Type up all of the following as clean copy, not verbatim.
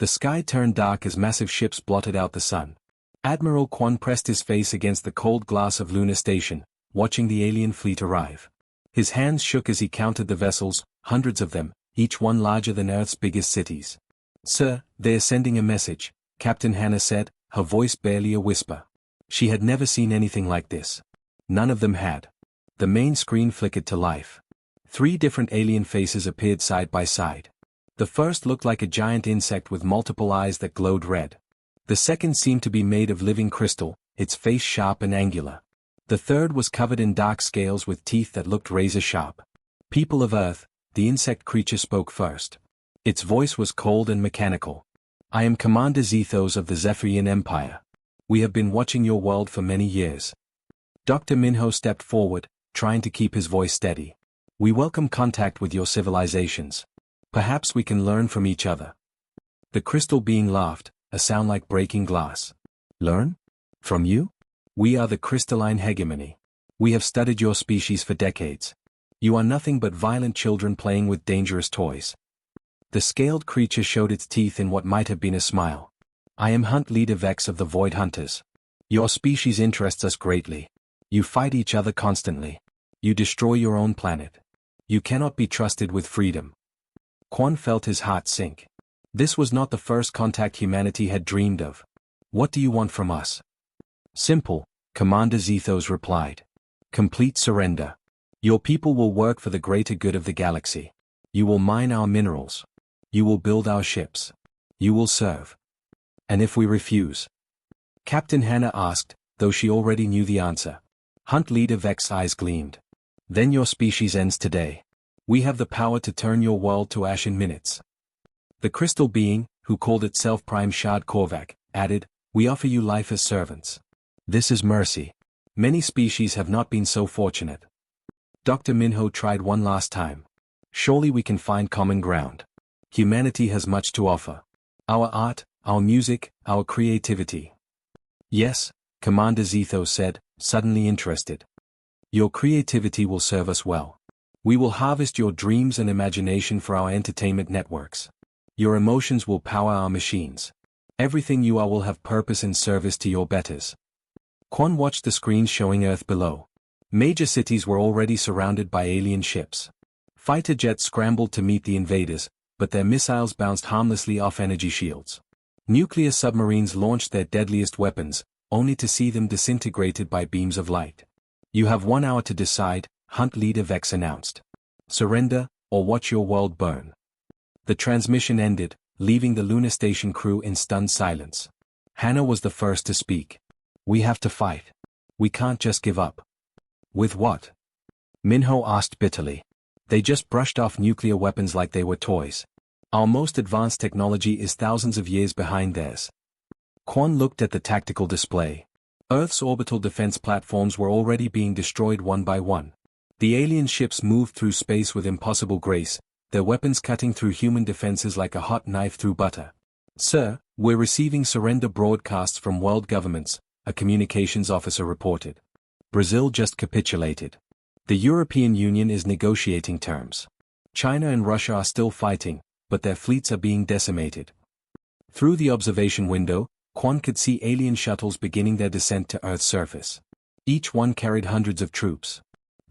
The sky turned dark as massive ships blotted out the sun. Admiral Quan pressed his face against the cold glass of Lunar Station, watching the alien fleet arrive. His hands shook as he counted the vessels, hundreds of them, each one larger than Earth's biggest cities. "Sir, they're sending a message," Captain Hannah said, her voice barely a whisper. She had never seen anything like this. None of them had. The main screen flickered to life. 3 different alien faces appeared side by side. The first looked like a giant insect with multiple eyes that glowed red. The second seemed to be made of living crystal, its face sharp and angular. The third was covered in dark scales with teeth that looked razor-sharp. "People of Earth," the insect creature spoke first. Its voice was cold and mechanical. "I am Commander Zethos of the Zephyrian Empire. We have been watching your world for many years." Dr. Minho stepped forward, trying to keep his voice steady. "We welcome contact with your civilizations. Perhaps we can learn from each other." The crystal being laughed, a sound like breaking glass. "Learn? From you? We are the crystalline hegemony. We have studied your species for decades. You are nothing but violent children playing with dangerous toys." The scaled creature showed its teeth in what might have been a smile. "I am Hunt Leader Vex of the Void Hunters. Your species interests us greatly. You fight each other constantly. You destroy your own planet. You cannot be trusted with freedom." Quan felt his heart sink. This was not the first contact humanity had dreamed of. "What do you want from us?" "Simple," Commander Zethos replied. "Complete surrender. Your people will work for the greater good of the galaxy. You will mine our minerals. You will build our ships. You will serve." "And if we refuse?" Captain Hannah asked, though she already knew the answer. Hunt Leader Vex's eyes gleamed. "Then your species ends today. We have the power to turn your world to ash in minutes." The crystal being, who called itself Prime Shard Korvac, added, "We offer you life as servants. This is mercy. Many species have not been so fortunate." Dr. Minho tried one last time. "Surely we can find common ground. Humanity has much to offer. Our art, our music, our creativity." "Yes," Commander Zethos said, suddenly interested. "Your creativity will serve us well. We will harvest your dreams and imagination for our entertainment networks. Your emotions will power our machines. Everything you are will have purpose and service to your betters." Quan watched the screen showing Earth below. Major cities were already surrounded by alien ships. Fighter jets scrambled to meet the invaders, but their missiles bounced harmlessly off energy shields. Nuclear submarines launched their deadliest weapons, only to see them disintegrated by beams of light. "You have 1 hour to decide," Hunt Leader Vex announced. "Surrender, or watch your world burn." The transmission ended, leaving the Lunar Station crew in stunned silence. Hannah was the first to speak. "We have to fight. We can't just give up." "With what?" Minho asked bitterly. "They just brushed off nuclear weapons like they were toys. Our most advanced technology is thousands of years behind theirs." Quan looked at the tactical display. Earth's orbital defense platforms were already being destroyed one by one. The alien ships moved through space with impossible grace, their weapons cutting through human defenses like a hot knife through butter. "Sir, we're receiving surrender broadcasts from world governments," a communications officer reported. "Brazil just capitulated. The European Union is negotiating terms. China and Russia are still fighting, but their fleets are being decimated." Through the observation window, Quan could see alien shuttles beginning their descent to Earth's surface. Each one carried hundreds of troops.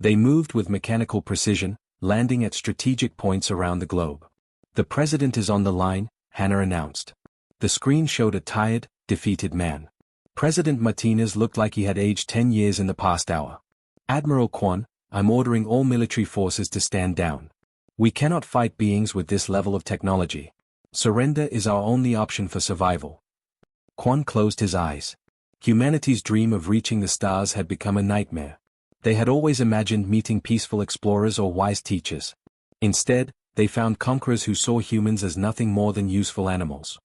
They moved with mechanical precision, landing at strategic points around the globe. "The president is on the line," Hannah announced. The screen showed a tired, defeated man. President Martinez looked like he had aged 10 years in the past hour. "Admiral Quan, I'm ordering all military forces to stand down. We cannot fight beings with this level of technology. Surrender is our only option for survival." Quan closed his eyes. Humanity's dream of reaching the stars had become a nightmare. They had always imagined meeting peaceful explorers or wise teachers. Instead, they found conquerors who saw humans as nothing more than useful animals.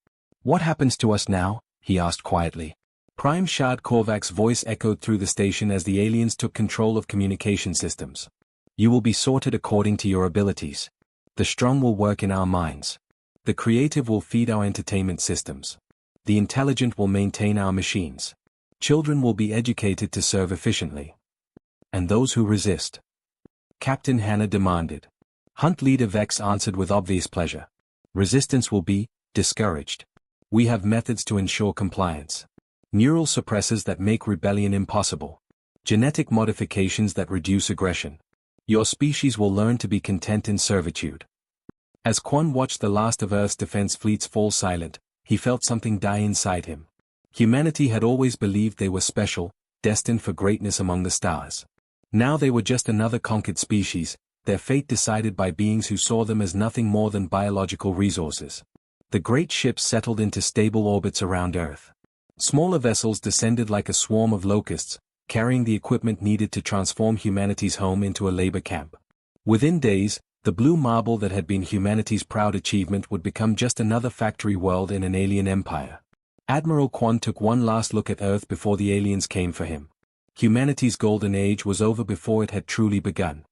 "What happens to us now?" he asked quietly. Prime Shard Korvac's voice echoed through the station as the aliens took control of communication systems. "You will be sorted according to your abilities. The strong will work in our mines. The creative will feed our entertainment systems. The intelligent will maintain our machines. Children will be educated to serve efficiently. And those who resist?" Captain Hannah demanded. Hunt Leader Vex answered with obvious pleasure. "Resistance will be discouraged. We have methods to ensure compliance. Neural suppressors that make rebellion impossible. Genetic modifications that reduce aggression. Your species will learn to be content in servitude. As Quan watched the last of Earth's defense fleets fall silent, he felt something die inside him. Humanity had always believed they were special, destined for greatness among the stars. Now they were just another conquered species, their fate decided by beings who saw them as nothing more than biological resources. The great ships settled into stable orbits around Earth. Smaller vessels descended like a swarm of locusts, carrying the equipment needed to transform humanity's home into a labor camp. Within days, the blue marble that had been humanity's proud achievement would become just another factory world in an alien empire. Admiral Quan took one last look at Earth before the aliens came for him. Humanity's golden age was over before it had truly begun.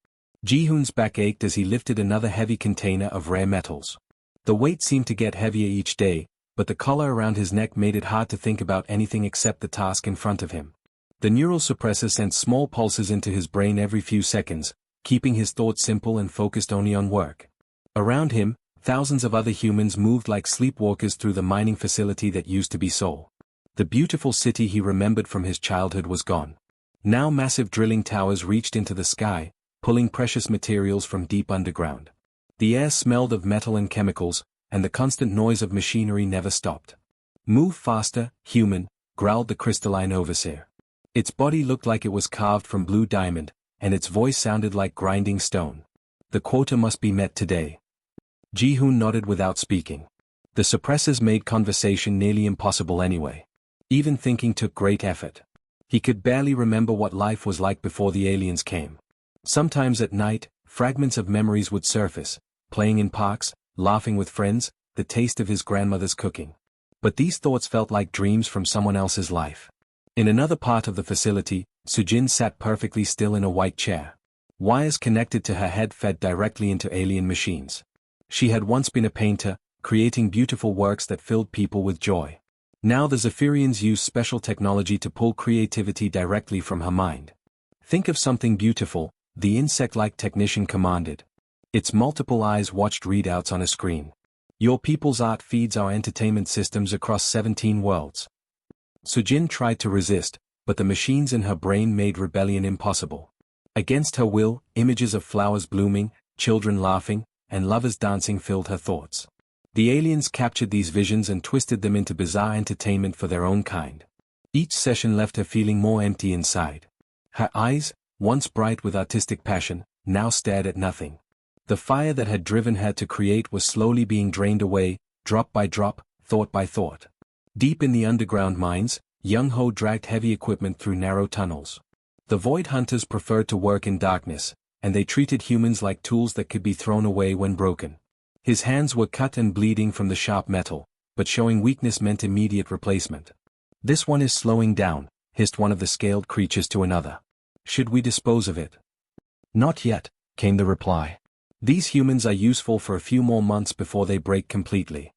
Ji-hoon's back ached as he lifted another heavy container of rare metals. The weight seemed to get heavier each day, but the collar around his neck made it hard to think about anything except the task in front of him. The neural suppressor sent small pulses into his brain every few seconds, keeping his thoughts simple and focused only on work. Around him, thousands of other humans moved like sleepwalkers through the mining facility that used to be Seoul. The beautiful city he remembered from his childhood was gone. Now massive drilling towers reached into the sky, pulling precious materials from deep underground. The air smelled of metal and chemicals, and the constant noise of machinery never stopped. "Move faster, human," growled the crystalline overseer. Its body looked like it was carved from blue diamond, and its voice sounded like grinding stone. "The quota must be met today." Ji-hoon nodded without speaking. The suppressors made conversation nearly impossible anyway. Even thinking took great effort. He could barely remember what life was like before the aliens came. Sometimes at night, fragments of memories would surface, playing in parks, laughing with friends, the taste of his grandmother's cooking. But these thoughts felt like dreams from someone else's life. In another part of the facility, Sujin sat perfectly still in a white chair. Wires connected to her head fed directly into alien machines. She had once been a painter, creating beautiful works that filled people with joy. Now the Zephyrians use special technology to pull creativity directly from her mind. "Think of something beautiful," the insect-like technician commanded. Its multiple eyes watched readouts on a screen. "Your people's art feeds our entertainment systems across 17 worlds." Sujin tried to resist, but the machines in her brain made rebellion impossible. Against her will, images of flowers blooming, children laughing, and lovers dancing filled her thoughts. The aliens captured these visions and twisted them into bizarre entertainment for their own kind. Each session left her feeling more empty inside. Her eyes, once bright with artistic passion, now stared at nothing. The fire that had driven her to create was slowly being drained away, drop by drop, thought by thought. Deep in the underground mines, Young-ho dragged heavy equipment through narrow tunnels. The Void Hunters preferred to work in darkness, and they treated humans like tools that could be thrown away when broken. His hands were cut and bleeding from the sharp metal, but showing weakness meant immediate replacement. "This one is slowing down," hissed one of the scaled creatures to another. "Should we dispose of it?" "Not yet," came the reply. "These humans are useful for a few more months before they break completely."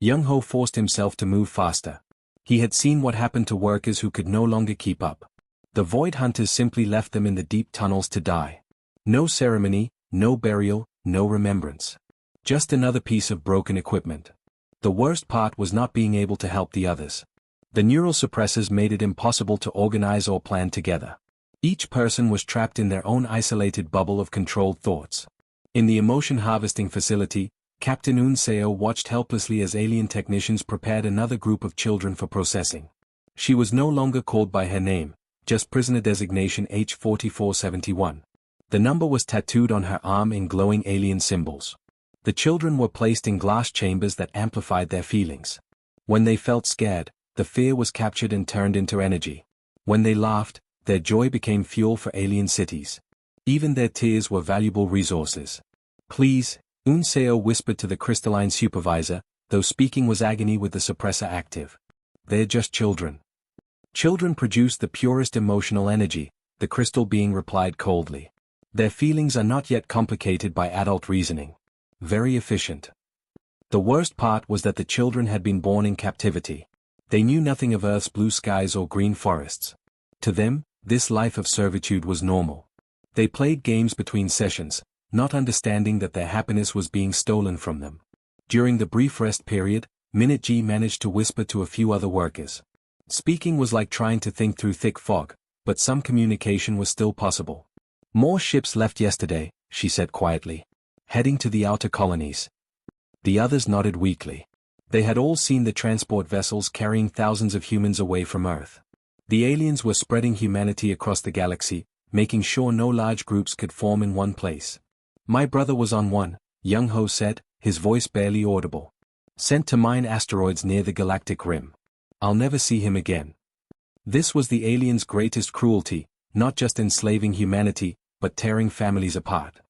Young-ho forced himself to move faster. He had seen what happened to workers who could no longer keep up. The Void Hunters simply left them in the deep tunnels to die. No ceremony, no burial, no remembrance. Just another piece of broken equipment. The worst part was not being able to help the others. The neural suppressors made it impossible to organize or plan together. Each person was trapped in their own isolated bubble of controlled thoughts. In the emotion harvesting facility, Captain Unseo watched helplessly as alien technicians prepared another group of children for processing. She was no longer called by her name, just prisoner designation H-4471. The number was tattooed on her arm in glowing alien symbols. The children were placed in glass chambers that amplified their feelings. When they felt scared, the fear was captured and turned into energy. When they laughed, their joy became fuel for alien cities. Even their tears were valuable resources. "Please," Unseo whispered to the crystalline supervisor, though speaking was agony with the suppressor active. "They're just children." "Children produce the purest emotional energy," the crystal being replied coldly. "Their feelings are not yet complicated by adult reasoning. Very efficient." The worst part was that the children had been born in captivity. They knew nothing of Earth's blue skies or green forests. To them, this life of servitude was normal. They played games between sessions, not understanding that their happiness was being stolen from them. During the brief rest period, Minute G managed to whisper to a few other workers. Speaking was like trying to think through thick fog, but some communication was still possible. More ships left yesterday, she said quietly. Heading to the outer colonies. The others nodded weakly. They had all seen the transport vessels carrying thousands of humans away from Earth. The aliens were spreading humanity across the galaxy, making sure no large groups could form in one place. My brother was on one, Young Ho said, his voice barely audible. Sent to mine asteroids near the galactic rim. I'll never see him again. This was the aliens' greatest cruelty, not just enslaving humanity, but tearing families apart.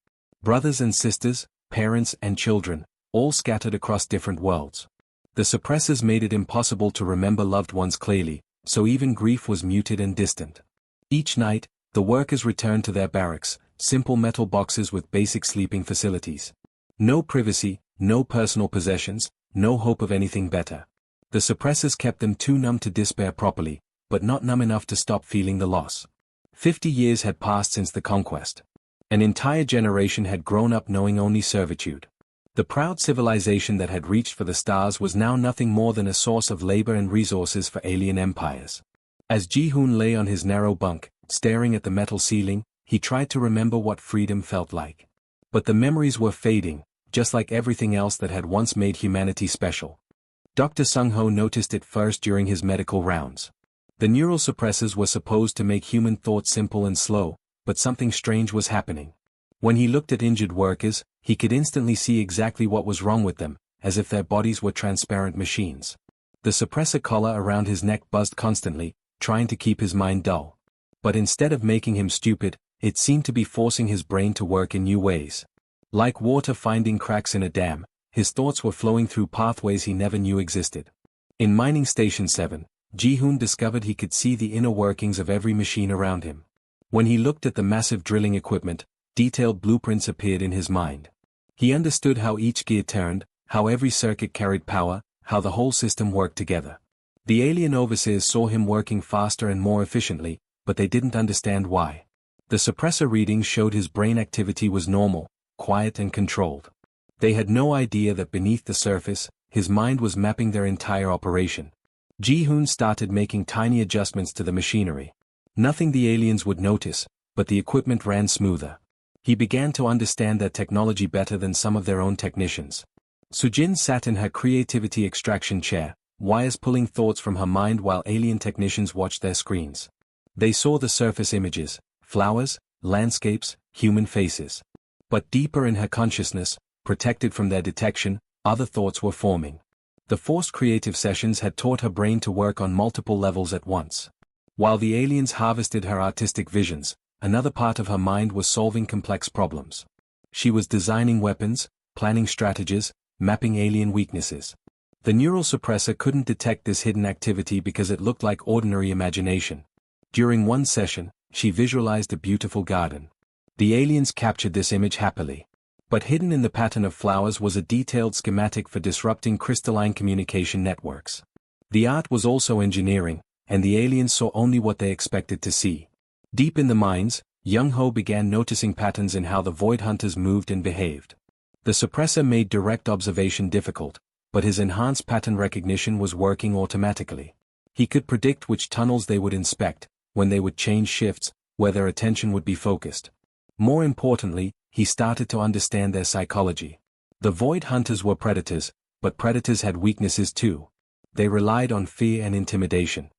Brothers and sisters, parents and children, all scattered across different worlds. The suppressors made it impossible to remember loved ones clearly, so even grief was muted and distant. Each night, the workers returned to their barracks, simple metal boxes with basic sleeping facilities. No privacy, no personal possessions, no hope of anything better. The suppressors kept them too numb to despair properly, but not numb enough to stop feeling the loss. 50 years had passed since the conquest. An entire generation had grown up knowing only servitude. The proud civilization that had reached for the stars was now nothing more than a source of labor and resources for alien empires. As Ji-hoon lay on his narrow bunk, staring at the metal ceiling, he tried to remember what freedom felt like. But the memories were fading, just like everything else that had once made humanity special. Dr. Sung-ho noticed it first during his medical rounds. The neural suppressors were supposed to make human thought simple and slow, but something strange was happening. When he looked at injured workers, he could instantly see exactly what was wrong with them, as if their bodies were transparent machines. The suppressor collar around his neck buzzed constantly, trying to keep his mind dull. But instead of making him stupid, it seemed to be forcing his brain to work in new ways. Like water finding cracks in a dam, his thoughts were flowing through pathways he never knew existed. In Mining Station 7, Ji-hoon discovered he could see the inner workings of every machine around him. When he looked at the massive drilling equipment, detailed blueprints appeared in his mind. He understood how each gear turned, how every circuit carried power, how the whole system worked together. The alien overseers saw him working faster and more efficiently, but they didn't understand why. The suppressor readings showed his brain activity was normal, quiet and controlled. They had no idea that beneath the surface, his mind was mapping their entire operation. Ji-hoon started making tiny adjustments to the machinery. Nothing the aliens would notice, but the equipment ran smoother. He began to understand their technology better than some of their own technicians. Sujin sat in her creativity extraction chair, wires pulling thoughts from her mind while alien technicians watched their screens. They saw the surface images, flowers, landscapes, human faces. But deeper in her consciousness, protected from their detection, other thoughts were forming. The forced creative sessions had taught her brain to work on multiple levels at once. While the aliens harvested her artistic visions, another part of her mind was solving complex problems. She was designing weapons, planning strategies, mapping alien weaknesses. The neural suppressor couldn't detect this hidden activity because it looked like ordinary imagination. During one session, she visualized a beautiful garden. The aliens captured this image happily. But hidden in the pattern of flowers was a detailed schematic for disrupting crystalline communication networks. The art was also engineering, and the aliens saw only what they expected to see. Deep in the mines, Young Ho began noticing patterns in how the Void Hunters moved and behaved. The suppressor made direct observation difficult, but his enhanced pattern recognition was working automatically. He could predict which tunnels they would inspect, when they would change shifts, where their attention would be focused. More importantly, he started to understand their psychology. The Void Hunters were predators, but predators had weaknesses too. They relied on fear and intimidation.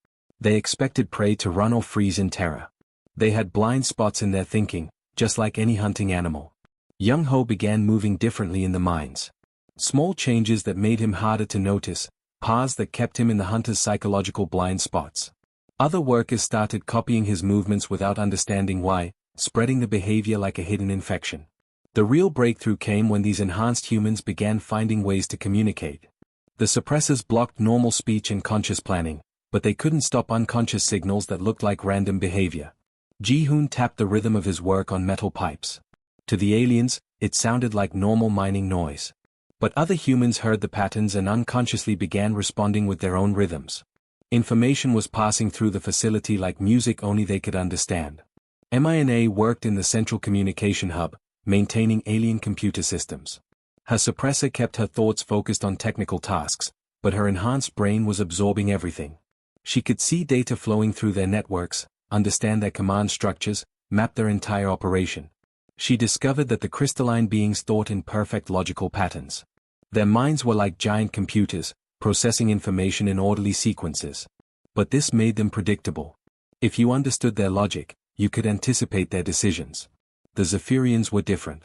They expected prey to run or freeze in terror. They had blind spots in their thinking, just like any hunting animal. Young Ho began moving differently in the mines. Small changes that made him harder to notice, paths that kept him in the hunter's psychological blind spots. Other workers started copying his movements without understanding why, spreading the behavior like a hidden infection. The real breakthrough came when these enhanced humans began finding ways to communicate. The suppressors blocked normal speech and conscious planning, but they couldn't stop unconscious signals that looked like random behavior. Ji-hoon tapped the rhythm of his work on metal pipes. To the aliens, it sounded like normal mining noise. But other humans heard the patterns and unconsciously began responding with their own rhythms. Information was passing through the facility like music only they could understand. MINA worked in the central communication hub, maintaining alien computer systems. Her suppressor kept her thoughts focused on technical tasks, but her enhanced brain was absorbing everything. She could see data flowing through their networks, understand their command structures, map their entire operation. She discovered that the crystalline beings thought in perfect logical patterns. Their minds were like giant computers, processing information in orderly sequences. But this made them predictable. If you understood their logic, you could anticipate their decisions. The Zephyrians were different.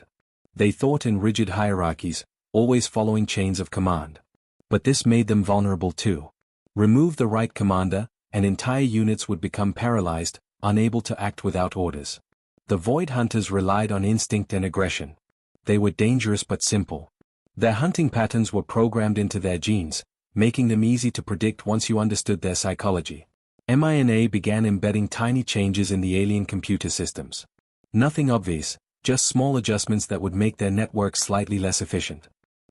They thought in rigid hierarchies, always following chains of command. But this made them vulnerable too. Remove the right commander, and entire units would become paralyzed, unable to act without orders. The Void Hunters relied on instinct and aggression. They were dangerous but simple. Their hunting patterns were programmed into their genes, making them easy to predict once you understood their psychology. MINA began embedding tiny changes in the alien computer systems. Nothing obvious, just small adjustments that would make their network slightly less efficient.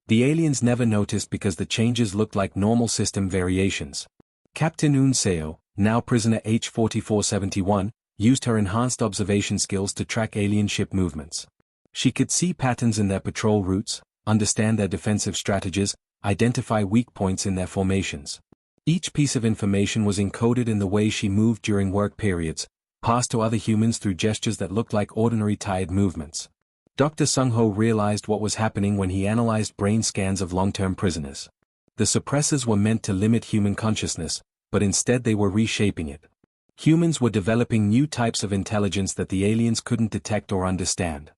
The aliens never noticed because the changes looked like normal system variations. Captain Unseo, now prisoner H-4471, used her enhanced observation skills to track alien ship movements. She could see patterns in their patrol routes, understand their defensive strategies, identify weak points in their formations. Each piece of information was encoded in the way she moved during work periods, passed to other humans through gestures that looked like ordinary tired movements. Dr. Sung-ho realized what was happening when he analyzed brain scans of long-term prisoners. The suppressors were meant to limit human consciousness, but instead they were reshaping it. Humans were developing new types of intelligence that the aliens couldn't detect or understand.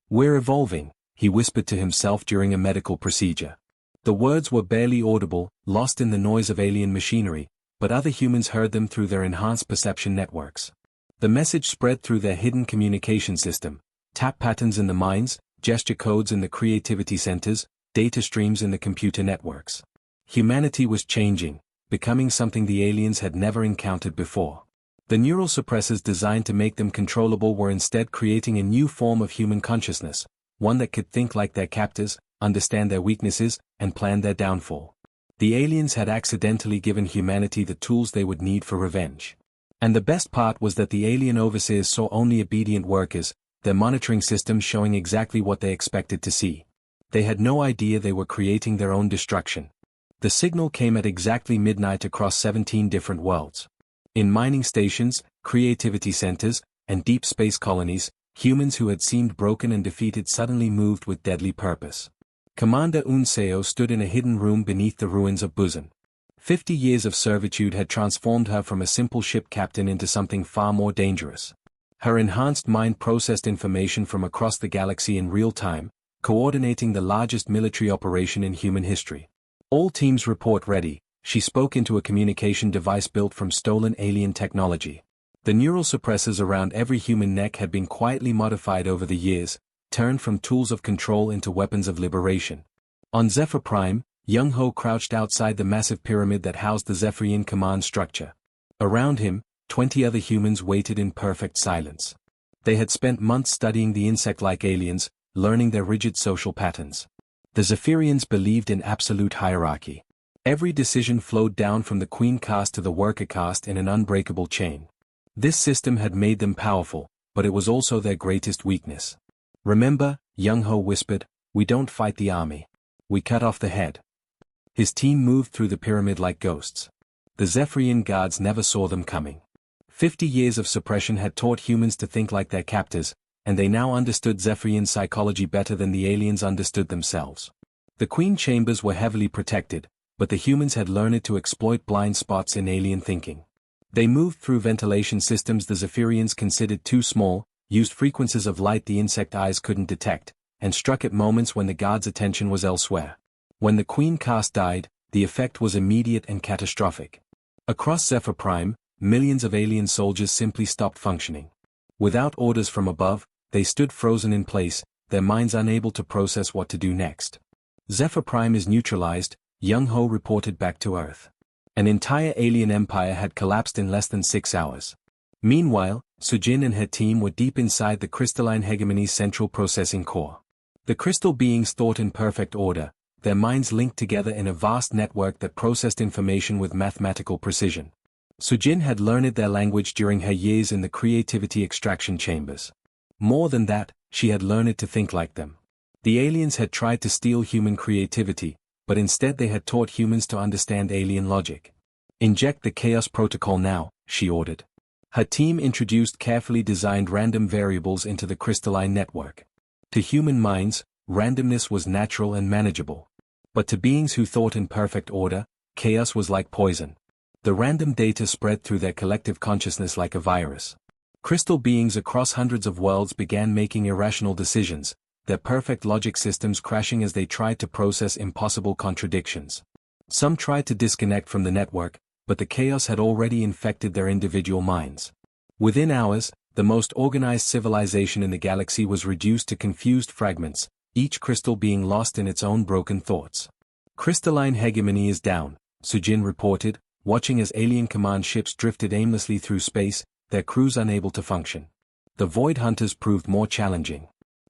"We're evolving," he whispered to himself during a medical procedure. The words were barely audible, lost in the noise of alien machinery, but other humans heard them through their enhanced perception networks. The message spread through their hidden communication system: tap patterns in the minds, gesture codes in the creativity centers, data streams in the computer networks. Humanity was changing, becoming something the aliens had never encountered before. The neural suppressors designed to make them controllable were instead creating a new form of human consciousness, one that could think like their captors, understand their weaknesses, and plan their downfall. The aliens had accidentally given humanity the tools they would need for revenge. And the best part was that the alien overseers saw only obedient workers, their monitoring systems showing exactly what they expected to see. They had no idea they were creating their own destruction. The signal came at exactly midnight across 17 different worlds. In mining stations, creativity centers, and deep space colonies, humans who had seemed broken and defeated suddenly moved with deadly purpose. Commander Unseo stood in a hidden room beneath the ruins of Busan. 50 years of servitude had transformed her from a simple ship captain into something far more dangerous. Her enhanced mind processed information from across the galaxy in real time, coordinating the largest military operation in human history. "All teams report ready," she spoke into a communication device built from stolen alien technology. The neural suppressors around every human neck had been quietly modified over the years, turned from tools of control into weapons of liberation. On Zephyr Prime, Young-ho crouched outside the massive pyramid that housed the Zephyrian command structure. Around him, 20 other humans waited in perfect silence. They had spent months studying the insect-like aliens, learning their rigid social patterns. The Zephyrians believed in absolute hierarchy. Every decision flowed down from the queen caste to the worker caste in an unbreakable chain. This system had made them powerful, but it was also their greatest weakness. "Remember," Young-ho whispered, "we don't fight the army. We cut off the head." His team moved through the pyramid like ghosts. The Zephyrian guards never saw them coming. 50 years of suppression had taught humans to think like their captors, and they now understood Zephyrian psychology better than the aliens understood themselves. The queen chambers were heavily protected, but the humans had learned to exploit blind spots in alien thinking. They moved through ventilation systems the Zephyrians considered too small, used frequencies of light the insect eyes couldn't detect, and struck at moments when the guards' attention was elsewhere. When the queen caste died, the effect was immediate and catastrophic. Across Zephyr Prime, millions of alien soldiers simply stopped functioning. Without orders from above, they stood frozen in place, their minds unable to process what to do next. "Zephyr Prime is neutralized," Young-ho reported back to Earth. An entire alien empire had collapsed in less than 6 hours. Meanwhile, Sujin and her team were deep inside the crystalline hegemony's central processing core. The crystal beings thought in perfect order, their minds linked together in a vast network that processed information with mathematical precision. Sujin had learned their language during her years in the creativity extraction chambers. More than that, she had learned to think like them. The aliens had tried to steal human creativity, but instead they had taught humans to understand alien logic. Inject the chaos protocol now, she ordered. Her team introduced carefully designed random variables into the crystalline network. To human minds, randomness was natural and manageable. But to beings who thought in perfect order, chaos was like poison. The random data spread through their collective consciousness like a virus. Crystal beings across hundreds of worlds began making irrational decisions, their perfect logic systems crashing as they tried to process impossible contradictions. Some tried to disconnect from the network, but the chaos had already infected their individual minds. Within hours, the most organized civilization in the galaxy was reduced to confused fragments, each crystal being lost in its own broken thoughts. Crystalline hegemony is down, Sujin reported, watching as alien command ships drifted aimlessly through space, their crews unable to function. The Void Hunters proved more challenging.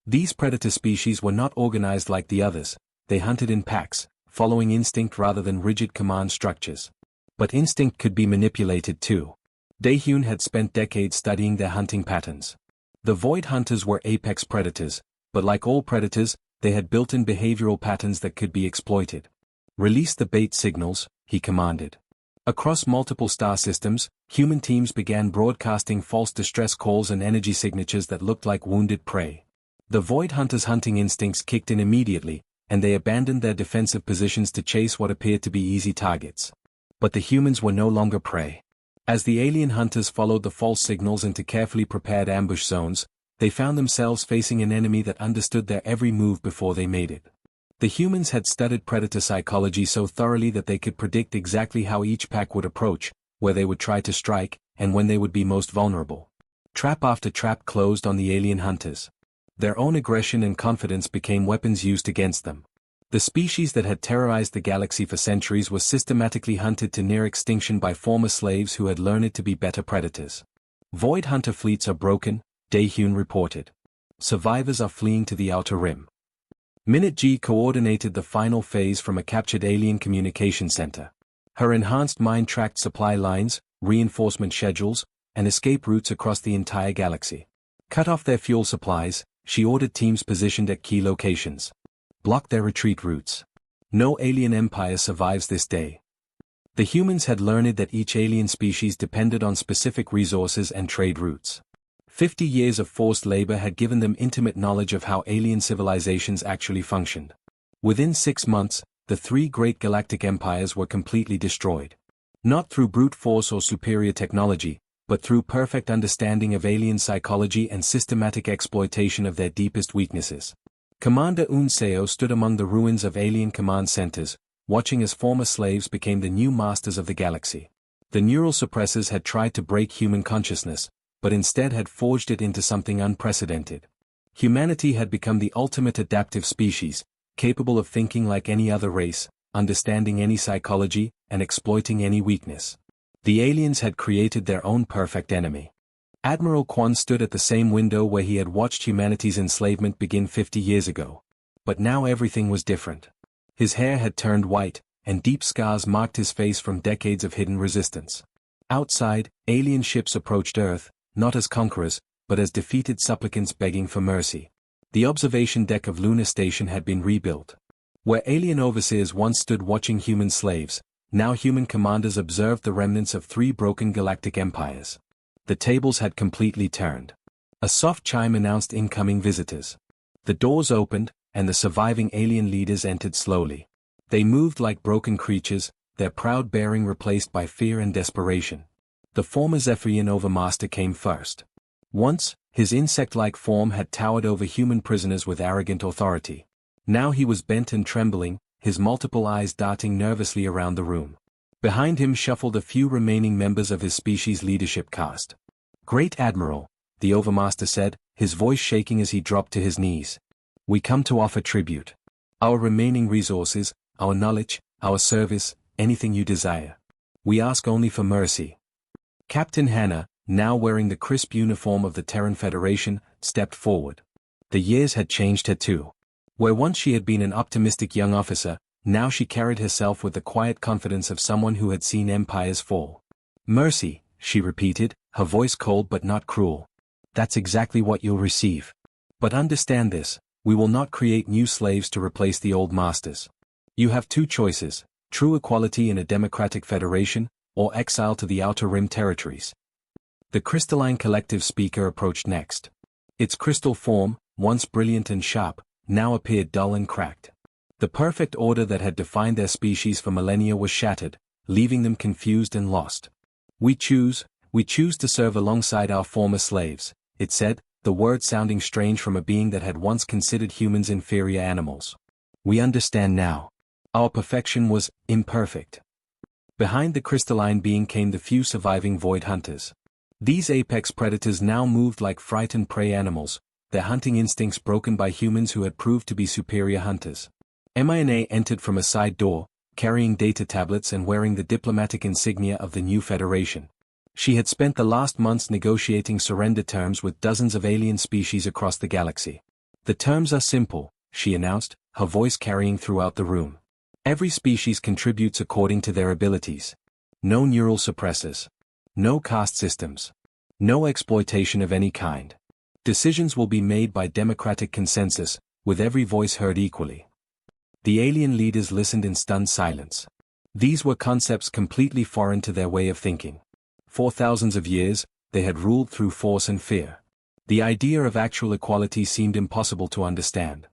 These predator species were not organized like the others, they hunted in packs, following instinct rather than rigid command structures. But instinct could be manipulated too. Daehyun had spent decades studying their hunting patterns. The Void Hunters were apex predators, but like all predators, they had built-in behavioral patterns that could be exploited. Release the bait signals, he commanded. Across multiple star systems, human teams began broadcasting false distress calls and energy signatures that looked like wounded prey. The Void Hunters' hunting instincts kicked in immediately, and they abandoned their defensive positions to chase what appeared to be easy targets. But the humans were no longer prey. As the alien hunters followed the false signals into carefully prepared ambush zones, they found themselves facing an enemy that understood their every move before they made it. The humans had studied predator psychology so thoroughly that they could predict exactly how each pack would approach, where they would try to strike, and when they would be most vulnerable. Trap after trap closed on the alien hunters. Their own aggression and confidence became weapons used against them. The species that had terrorized the galaxy for centuries was systematically hunted to near extinction by former slaves who had learned to be better predators. Void Hunter fleets are broken, Daehyun reported. Survivors are fleeing to the Outer Rim. Minute G coordinated the final phase from a captured alien communication center. Her enhanced mind tracked supply lines, reinforcement schedules, and escape routes across the entire galaxy. Cut off their fuel supplies, she ordered teams positioned at key locations. Block their retreat routes. No alien empire survives this day. The humans had learned that each alien species depended on specific resources and trade routes. 50 years of forced labor had given them intimate knowledge of how alien civilizations actually functioned. Within 6 months, the 3 great galactic empires were completely destroyed. Not through brute force or superior technology, but through perfect understanding of alien psychology and systematic exploitation of their deepest weaknesses. Commander Unseo stood among the ruins of alien command centers, watching as former slaves became the new masters of the galaxy. The neural suppressors had tried to break human consciousness, but instead had forged it into something unprecedented. Humanity had become the ultimate adaptive species, capable of thinking like any other race, understanding any psychology, and exploiting any weakness. The aliens had created their own perfect enemy. Admiral Kwon stood at the same window where he had watched humanity's enslavement begin 50 years ago. But now everything was different. His hair had turned white, and deep scars marked his face from decades of hidden resistance. Outside, alien ships approached Earth, not as conquerors, but as defeated supplicants begging for mercy. The observation deck of Lunar Station had been rebuilt. Where alien overseers once stood watching human slaves, now human commanders observed the remnants of 3 broken galactic empires. The tables had completely turned. A soft chime announced incoming visitors. The doors opened, and the surviving alien leaders entered slowly. They moved like broken creatures, their proud bearing replaced by fear and desperation. The former Zephyrian Overmaster came first. Once, his insect-like form had towered over human prisoners with arrogant authority. Now he was bent and trembling, his multiple eyes darting nervously around the room. Behind him shuffled a few remaining members of his species' leadership caste. "Great Admiral," the Overmaster said, his voice shaking as he dropped to his knees. "We come to offer tribute. Our remaining resources, our knowledge, our service, anything you desire. We ask only for mercy." Captain Hannah, now wearing the crisp uniform of the Terran Federation, stepped forward. The years had changed her too. Where once she had been an optimistic young officer, now she carried herself with the quiet confidence of someone who had seen empires fall. "Mercy," she repeated, her voice cold but not cruel. "That's exactly what you'll receive. But understand this, we will not create new slaves to replace the old masters. You have two choices: true equality in a democratic federation, or exile to the Outer Rim territories. The crystalline collective speaker approached next. Its crystal form, once brilliant and sharp, now appeared dull and cracked. The perfect order that had defined their species for millennia was shattered, leaving them confused and lost. We choose to serve alongside our former slaves, it said, the word sounding strange from a being that had once considered humans inferior animals. We understand now. Our perfection was imperfect. Behind the crystalline being came the few surviving void hunters. These apex predators now moved like frightened prey animals, their hunting instincts broken by humans who had proved to be superior hunters. Mina entered from a side door, carrying data tablets and wearing the diplomatic insignia of the new Federation. She had spent the last months negotiating surrender terms with dozens of alien species across the galaxy. The terms are simple, she announced, her voice carrying throughout the room. Every species contributes according to their abilities. No neural suppressors. No caste systems. No exploitation of any kind. Decisions will be made by democratic consensus, with every voice heard equally. The alien leaders listened in stunned silence. These were concepts completely foreign to their way of thinking. For thousands of years, they had ruled through force and fear. The idea of actual equality seemed impossible to understand.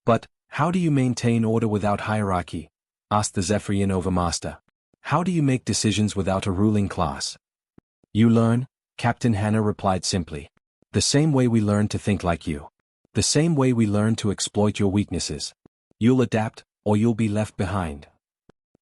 But, how do you maintain order without hierarchy? Asked the Zephyrian Overmaster. How do you make decisions without a ruling class? You learn, Captain Hannah replied simply. The same way we learn to think like you. The same way we learn to exploit your weaknesses. You'll adapt, or you'll be left behind.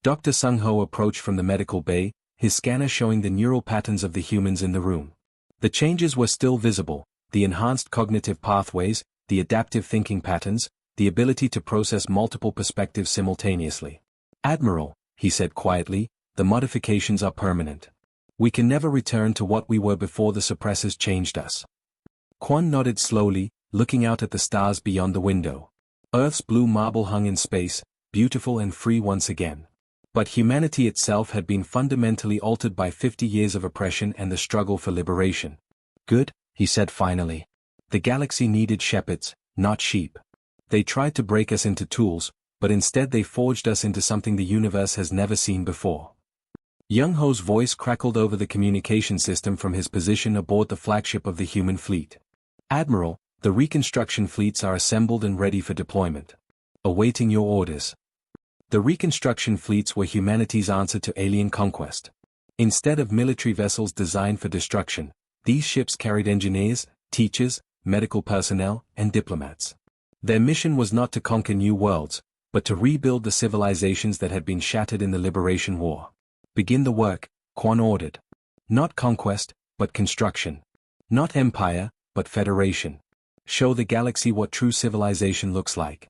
Dr. Sung Ho approached from the medical bay, his scanner showing the neural patterns of the humans in the room. The changes were still visible, the enhanced cognitive pathways, the adaptive thinking patterns, the ability to process multiple perspectives simultaneously. Admiral, he said quietly, the modifications are permanent. We can never return to what we were before the suppressors changed us. Quan nodded slowly, looking out at the stars beyond the window. Earth's blue marble hung in space, beautiful and free once again. But humanity itself had been fundamentally altered by 50 years of oppression and the struggle for liberation. Good, he said finally. The galaxy needed shepherds, not sheep. They tried to break us into tools, but instead they forged us into something the universe has never seen before. Young Ho's voice crackled over the communication system from his position aboard the flagship of the human fleet. Admiral, the reconstruction fleets are assembled and ready for deployment. Awaiting your orders. The reconstruction fleets were humanity's answer to alien conquest. Instead of military vessels designed for destruction, these ships carried engineers, teachers, medical personnel, and diplomats. Their mission was not to conquer new worlds, but to rebuild the civilizations that had been shattered in the Liberation War. Begin the work, Quan ordered. Not conquest, but construction. Not empire, but federation. Show the galaxy what true civilization looks like.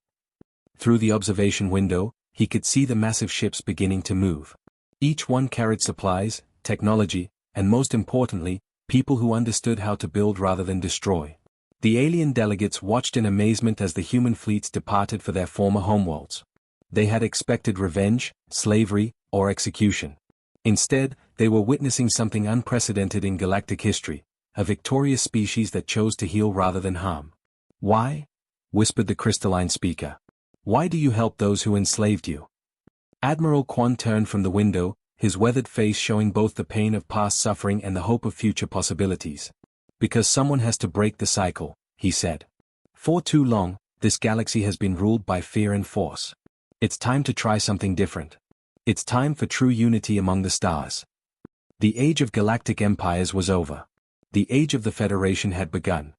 Through the observation window, he could see the massive ships beginning to move. Each one carried supplies, technology, and most importantly, people who understood how to build rather than destroy. The alien delegates watched in amazement as the human fleets departed for their former homeworlds. They had expected revenge, slavery, or execution. Instead, they were witnessing something unprecedented in galactic history, a victorious species that chose to heal rather than harm. Why? Whispered the crystalline speaker. Why do you help those who enslaved you? Admiral Quan turned from the window, his weathered face showing both the pain of past suffering and the hope of future possibilities. Because someone has to break the cycle, he said. For too long, this galaxy has been ruled by fear and force. It's time to try something different. It's time for true unity among the stars. The age of galactic empires was over. The age of the Federation had begun.